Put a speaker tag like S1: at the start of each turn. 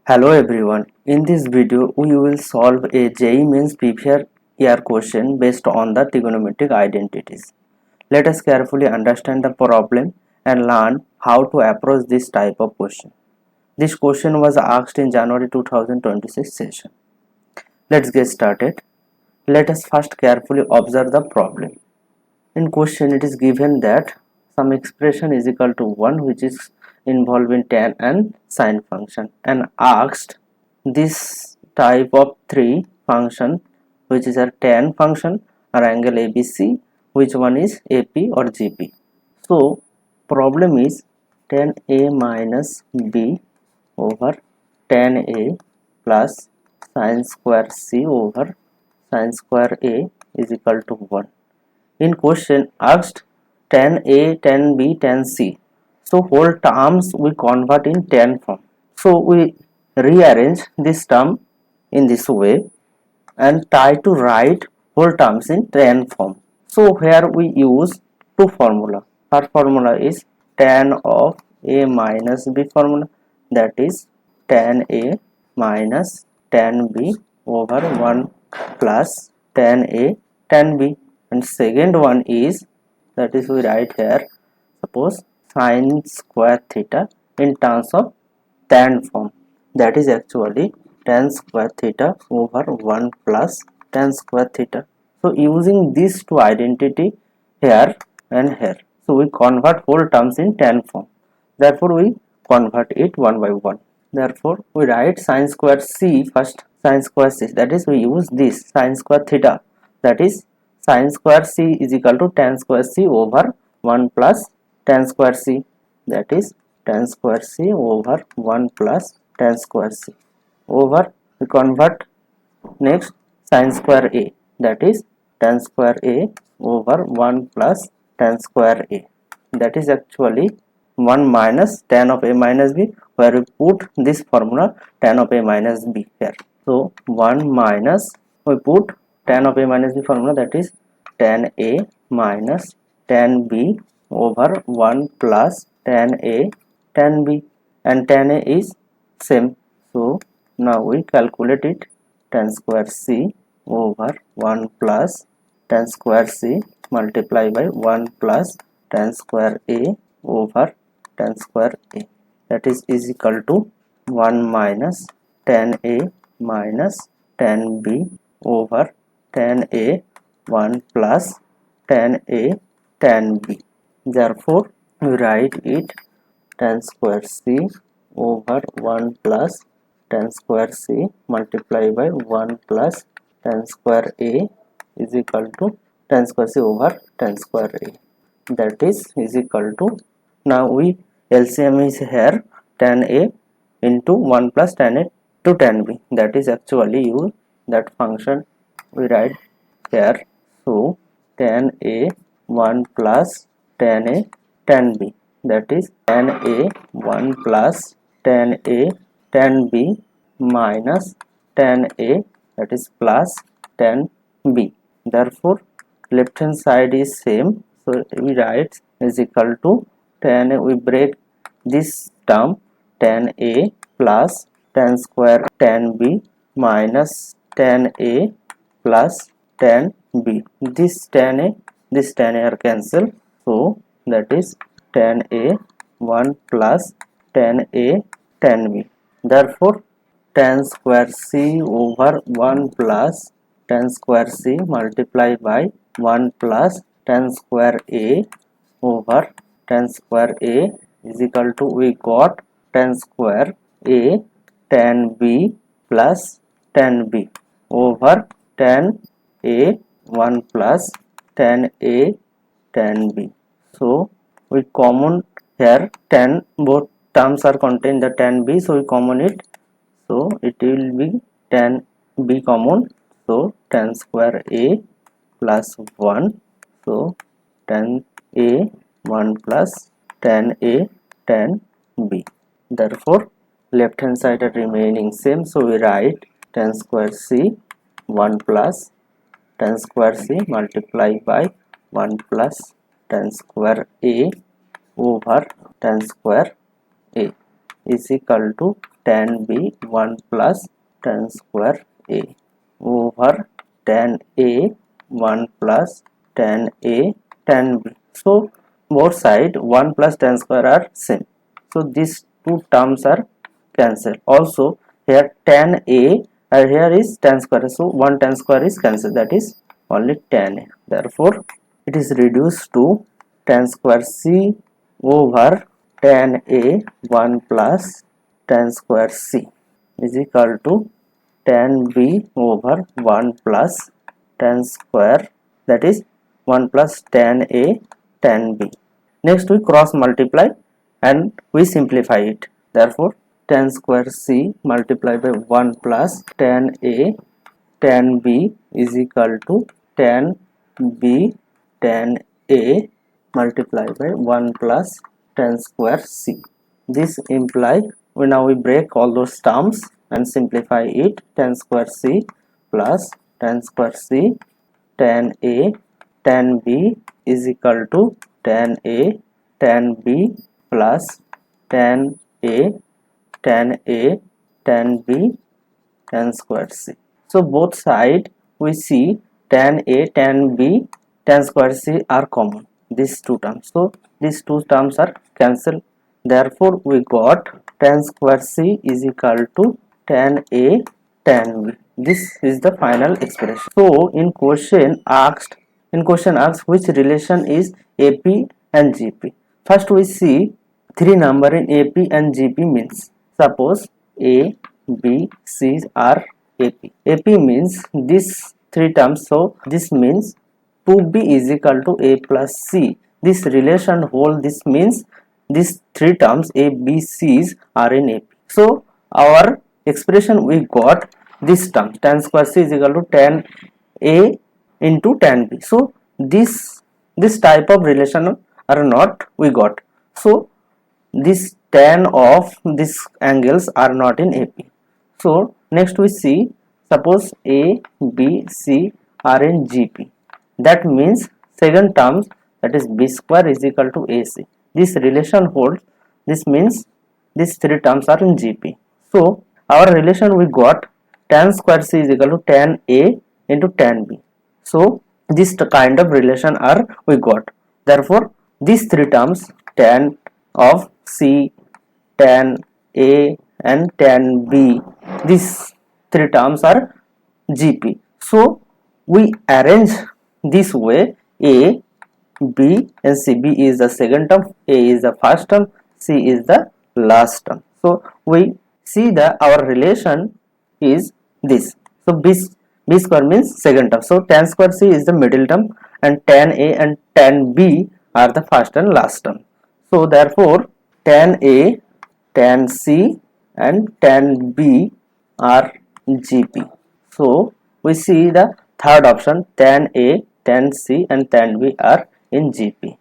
S1: Hello everyone. In this video, we will solve a JEE Mains previous year question based on the trigonometric identities. Let us carefully understand the problem and learn how to approach this type of question. This question was asked in January 2026 session. Let's get started. Let us first carefully observe the problem. In question, it is given that some expression is equal to 1 which is involving tan and sine function, and asked this type of three function which is a tan function or angle ABC, which one is AP or GP. So problem is tan A minus B over tan A plus sine square C over sine square A is equal to 1. In question asked tan A, tan B, tan C. So whole terms we convert in tan form. So we rearrange this term in this way and try to write whole terms in tan form. So here we use two formula. First formula is tan of A minus B formula, that is tan A minus tan B over 1 plus tan A tan B, and second one is, that is we write here, suppose sine square theta in terms of tan form, that is actually tan square theta over 1 plus tan square theta. So using these two identity here and here, so we convert whole terms in tan form, therefore we convert it one by one. Therefore we write sine square c first, sine square c, that is we use this sine square theta, that is sine square c is equal to tan square c over 1 plus tan square c, that is tan square c over 1 plus tan square c over, we convert next sine square a, that is tan square a over 1 plus tan square a, that is actually 1 minus tan of a minus b, where we put this formula tan of a minus b here. So 1 minus, we put tan of a minus b formula, that is tan a minus tan b over 1 plus tan a tan b, and tan a is same. So now we calculate it, tan square c over 1 plus tan square c multiply by 1 plus tan square a over tan square a, that is equal to 1 minus tan a minus tan b over tan a 1 plus tan a tan b. Therefore we write it tan square c over 1 plus tan square c multiply by 1 plus tan square a is equal to tan square c over tan square a, that is equal to, now we LCM is here tan a into 1 plus tan a to tan b, that is actually use that function we write here. So tan a 1 plus tan a tan b, that is tan a 1 plus tan a tan b minus tan a, that is plus tan b. Therefore left hand side is same, so we write is equal to tan a, we break this term tan a plus tan square tan b minus tan a plus tan b, this tan a are cancel, so that is tan a 1 plus tan a tan b. Therefore tan square c over 1 plus tan square c multiply by 1 plus tan square a over tan square a is equal to, we got tan square a tan b plus tan b over tan a 1 plus tan a tan b. So we common here tan, both terms are contained the tan b, so we common it, so it will be tan b common, so tan square a plus 1, so tan a 1 plus tan a tan b. Therefore left hand side are remaining same, so we write tan square c 1 plus tan square c multiply by 1 plus tan square a over tan square a is equal to tan b 1 plus tan square a over tan a 1 plus tan a tan b. So both side 1 plus tan square are same, so these two terms are cancelled. Also here tan a here is tan square, so 1 tan square is cancelled, that is only tan a. Therefore it is reduced to tan square c over tan a 1 plus tan square c is equal to tan b over 1 plus tan square, that is 1 plus tan a tan b. Next we cross multiply and we simplify it. Therefore tan square c multiplied by 1 plus tan a tan b is equal to tan b tan a multiplied by 1 plus tan square c. This implies now we break all those terms and simplify it. Tan square c plus tan square c tan a tan b is equal to tan a tan b plus tan a tan a tan b tan square c. So both side we see tan a tan b tan square c are common, these two terms, so these two terms are cancelled. Therefore we got tan square c is equal to tan a tan b. This is the final expression. So in question asked which relation is AP and GP. First we see three number in AP and GP means. Suppose A, B, C are AP. AP means these three terms, so this means 2B is equal to A plus C. This relation hold, this means these three terms A, B, C's are in AP. So our expression we got this term tan square C is equal to tan A into tan B. So this type of relation are not we got. So this tan of these angles are not in AP. So next we see suppose A, B, C are in GP. That means second terms, that is B square is equal to AC. This relation holds. This means these three terms are in GP. So our relation we got tan square C is equal to tan A into tan B. So this kind of relation are we got. Therefore these three terms tan of C, tan A and tan B, these three terms are GP. So we arrange this way: A, B and C. B is the second term, A is the first term, C is the last term. So we see that our relation is this. So B square means second term, so tan square C is the middle term and tan A and tan B are the first and last term. So therefore tan A, tan C and tan B are GP. So we see the third option, tan A, tan C and tan B are in GP.